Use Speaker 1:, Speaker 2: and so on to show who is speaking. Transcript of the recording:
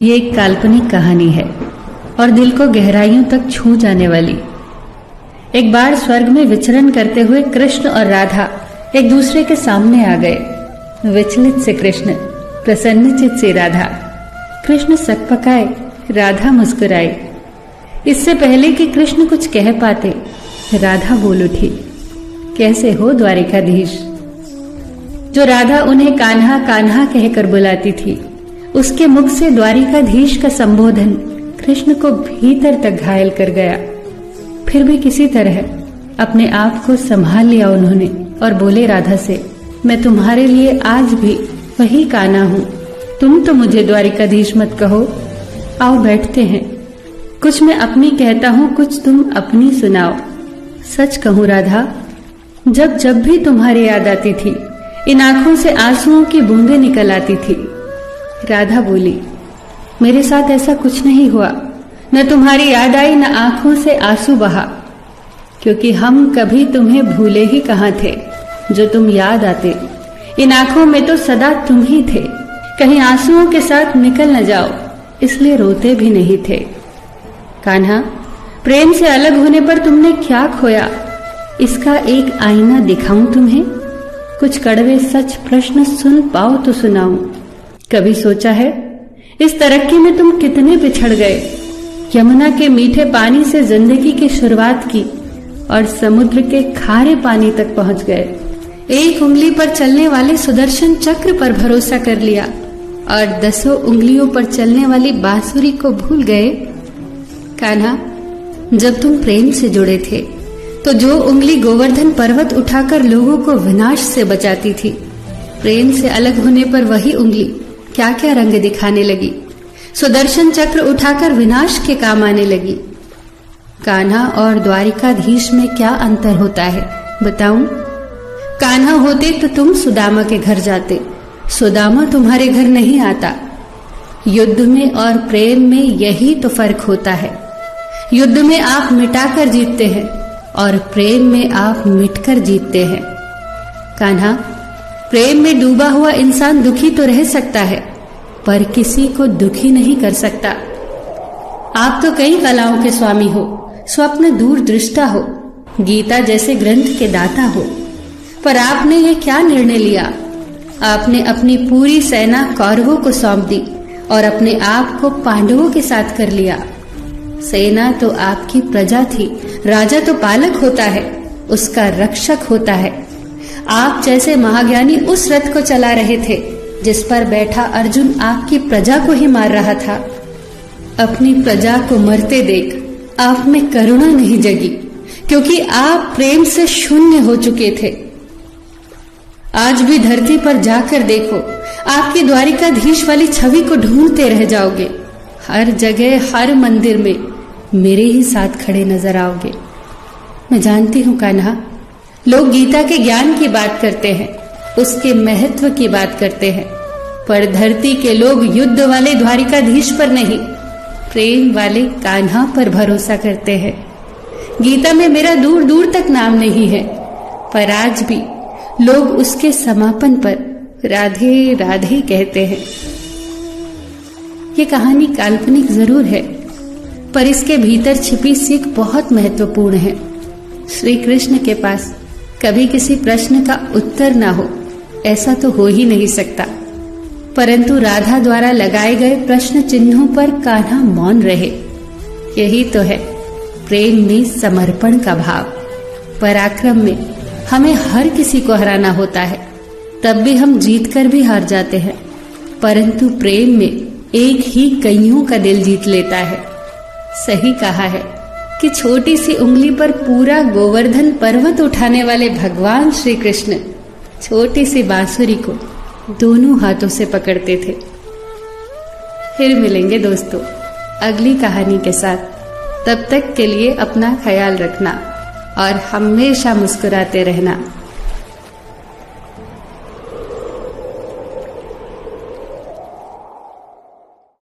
Speaker 1: ये एक काल्पनिक कहानी है और दिल को गहराइयों तक छू जाने वाली। एक बार स्वर्ग में विचरण करते हुए कृष्ण और राधा एक दूसरे के सामने आ गए। विचलित से कृष्ण, प्रसन्नचित से राधा। कृष्ण सकपकाए, राधा मुस्कुराई। इससे पहले कि कृष्ण कुछ कह पाते, राधा बोल उठी, कैसे हो द्वारिकाधीश। जो राधा उन्हें कान्हा कान्हा कहकर बुलाती थी, उसके मुख से द्वारिकाधीश का संबोधन कृष्ण को भीतर तक घायल कर गया। फिर भी किसी तरह अपने आप को संभाल लिया उन्होंने और बोले राधा से, मैं तुम्हारे लिए आज भी वही कान्हा हूँ। तुम तो मुझे द्वारिकाधीश मत कहो। आओ बैठते हैं। कुछ मैं अपनी कहता हूँ, कुछ तुम अपनी सुनाओ। सच कहूँ राधा, जब जब भी तुम्हारी याद आती थी, इन आंखों से आंसुओं की बूंदें निकल आती थी। राधा बोली, मेरे साथ ऐसा कुछ नहीं हुआ। न तुम्हारी याद आई, न आंखों से आंसू बहा, क्योंकि हम कभी तुम्हें भूले ही कहाँ थे। जो तुम याद आते, इन आंखों में तो सदा तुम ही थे। कहीं आंसुओं के साथ निकल न जाओ, इसलिए रोते भी नहीं थे। कान्हा, प्रेम से अलग होने पर तुमने क्या खोया, इसका एक आईना दिखाऊं तुम्हें। कुछ कड़वे सच प्रश्न सुन पाओ तो सुनाऊं। कभी सोचा है इस तरक्की में तुम कितने पिछड़ गए। यमुना के मीठे पानी से जिंदगी की शुरुआत की और समुद्र के खारे पानी तक पहुंच गए। एक उंगली पर चलने वाले सुदर्शन चक्र पर भरोसा कर लिया और 10 उंगलियों पर चलने वाली बांसुरी को भूल गए। कान्हा, जब तुम प्रेम से जुड़े थे तो जो उंगली गोवर्धन पर्वत उठाकर लोगों को विनाश से बचाती थी, प्रेम से अलग होने पर वही उंगली क्या क्या रंग दिखाने लगी। सुदर्शन चक्र उठाकर विनाश के काम आने लगी। कान्हा और द्वारिकाधीश में क्या अंतर होता है बताऊं? कान्हा होते तो तुम सुदामा के घर जाते, सुदामा तुम्हारे घर नहीं आता। युद्ध में और प्रेम में यही तो फर्क होता है। युद्ध में आप मिटाकर जीतते हैं और प्रेम में आप मिटकर जीतते हैं। कान्हा, प्रेम में डूबा हुआ इंसान दुखी तो रह सकता है, पर किसी को दुखी नहीं कर सकता। आप तो कई कलाओं के स्वामी हो, स्वप्न दूर दृष्टा हो, गीता जैसे ग्रंथ के दाता हो, पर आपने ये क्या निर्णय लिया? आपने अपनी पूरी सेना कौरवों को सौंप दी और अपने आप को पांडवों के साथ कर लिया। सेना तो आपकी प्रजा थी, राजा तो पालक होता है, उसका रक्षक होता है। आप जैसे महाज्ञानी उस रथ को चला रहे थे जिस पर बैठा अर्जुन आपकी प्रजा को ही मार रहा था। अपनी प्रजा को मरते देख आप में करुणा नहीं जगी, क्योंकि आप प्रेम से शून्य हो चुके थे। आज भी धरती पर जाकर देखो, आपकी द्वारिकाधीश वाली छवि को ढूंढते रह जाओगे। हर जगह, हर मंदिर में मेरे ही साथ खड़े नजर आओगे। मैं जानती हूँ कान्हा, लोग गीता के ज्ञान की बात करते हैं, उसके महत्व की बात करते हैं, पर धरती के लोग युद्ध वाले द्वारिकाधीश पर नहीं, प्रेम वाले कान्हा पर भरोसा करते हैं। गीता में मेरा दूर दूर तक नाम नहीं है, पर आज भी लोग उसके समापन पर राधे राधे कहते हैं। ये कहानी काल्पनिक जरूर है, पर इसके भीतर छिपी सीख बहुत महत्वपूर्ण है। श्री कृष्ण के पास कभी किसी प्रश्न का उत्तर ना हो, ऐसा तो हो ही नहीं सकता, परंतु राधा द्वारा लगाए गए प्रश्न चिन्हों पर कान्हा मौन रहे। यही तो है प्रेम में समर्पण का भाव। पराक्रम में हमें हर किसी को हराना होता है, तब भी हम जीत कर भी हार जाते हैं, परंतु प्रेम में एक ही कईयों का दिल जीत लेता है। सही कहा है कि छोटी सी उंगली पर पूरा गोवर्धन पर्वत उठाने वाले भगवान श्री कृष्ण छोटी सी बांसुरी को दोनों हाथों से पकड़ते थे। फिर मिलेंगे दोस्तों अगली कहानी के साथ। तब तक के लिए अपना ख्याल रखना और हमेशा मुस्कुराते रहना।